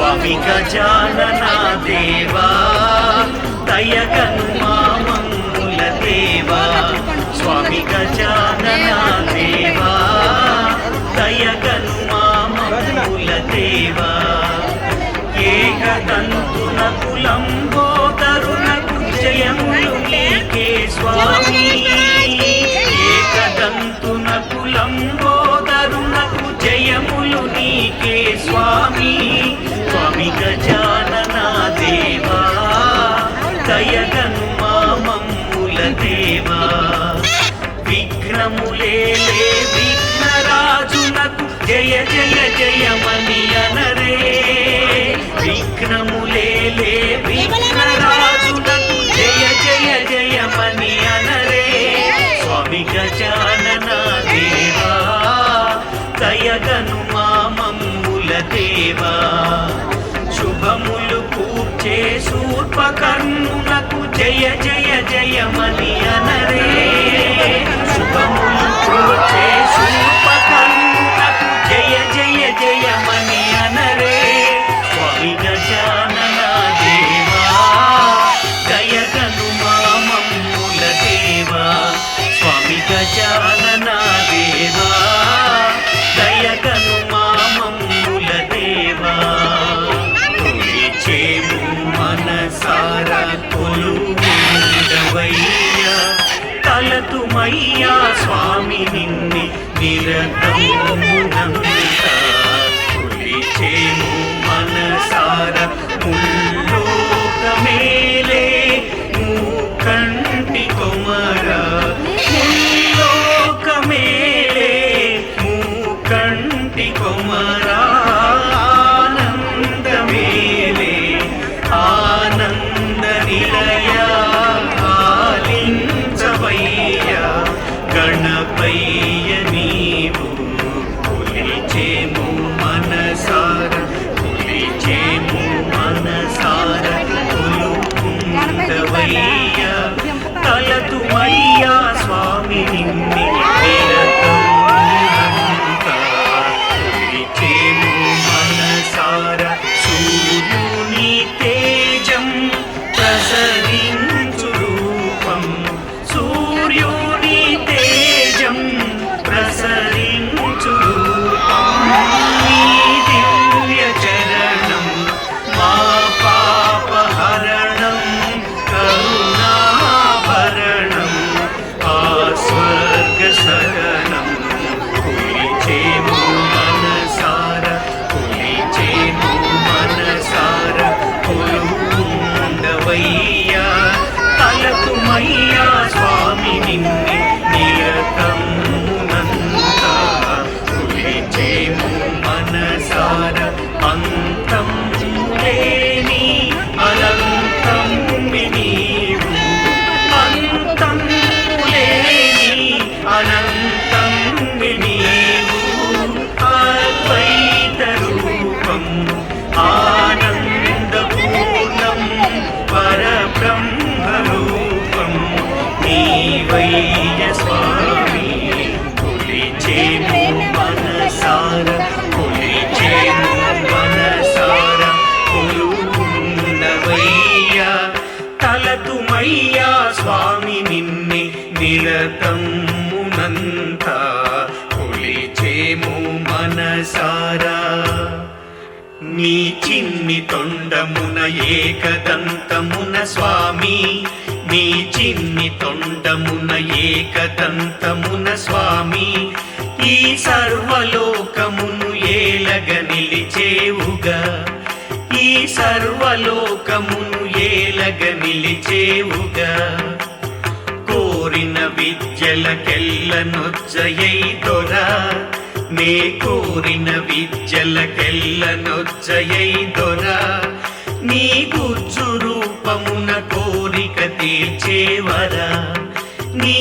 స్వామి గజానన దేవా దయగను మామమ్ముల దేవా స్వామి గజానన దేవా దయగను మామమ్ముల దేవా ఏకదంతునకు లంబోదరునకు జయములు నీకే స్వామి ఏకదంతునకు లంబోదరునకు జయములు నీకే స్వామి స్వామి గజానన దేవా దయగను మామమ్ముల దేవా విఘ్నములేలే విఘ్నరాజునకు జయ జయ జయమని అనరే విఘ్నములేలే విఘ్నరాజునకు జయ జయ జయమని అనరే స్వామి గజానన దేవా దయగను మామమ్ముల దేవా శుభములు కూర్చే శూర్పకర్ణునకు జయ జయ జయమని అనరే శుభములు కూర్చే శూర్పకర్ణునకు జయ జయ జయమని అనరే స్వామి గజానన దేవా దయగను మామమ్ముల దేవా స్వామి గజానన దేవా దయగను మామమ్ముల దేవా కొలిచేము మనసార కొలువుండవయ్యా తలతుమయ్యా స్వామి నిన్ను నిరతమునంతా కొలిచేము మనసార ముల్లోకమేలే మూకంటి కొమరా ముల్లోకమేలే మూకంటి కొమరా ఆనందమేలే ఆనంద నిలయ ఆలించవయ్యా గణపయ్య నీవు కొలిచేము మనసార కొలిచేము మనసార కొలుకుండవయ్యా తలతుమయ్యా స్వామి నిన్ని నిరతమునంతా కొలిచేము మనసార సూర్యుని తేజం ప్రసరించు రూపం సూర్యుని తేజం ప్రసరించు రూపం నీ దివ్య చరణం మా పాపహరణం కరుణాభరణం ఆ స్వర్గ శరణం కొలిచేము మనసార కొలిచేము మనసార కొలువుండవయ్యా తలతుమయ్యా స్వామి నిన్ను నిరతమునంతా కొలిచేము మనసార అంతం లేని అనంతం నీవు అంతం లేని అనంతం నీవు అద్వైత రూపం ఆనందపూర్ణం పరబ్రహ్మ రూపం నీవయ్య స్వామి కొలిచేము మనసార కొలిచేము మనసార కొలువుండవయ్యా తలతుమయ్యా స్వామి నిన్ను నిరతమునంతా కొలిచేము మనసారా నీ చిన్ని తొండమున ఏకదంతమున స్వామి నీ చిన్ని తొండమున ఏకదంతమున స్వామి ఈ సర్వలోకమును ఏలగ నిలిచేవుగా ఈ సర్వలోకమును ఏలగ నిలిచేవుగా కోరిన విద్యలకెల్లనొచ్చయై దొరా నే కోరిన విద్యలకెల్లనొచ్చయై దొరా నీ గుజ్జు రూపమున కోరిక తీర్చేవరా నీ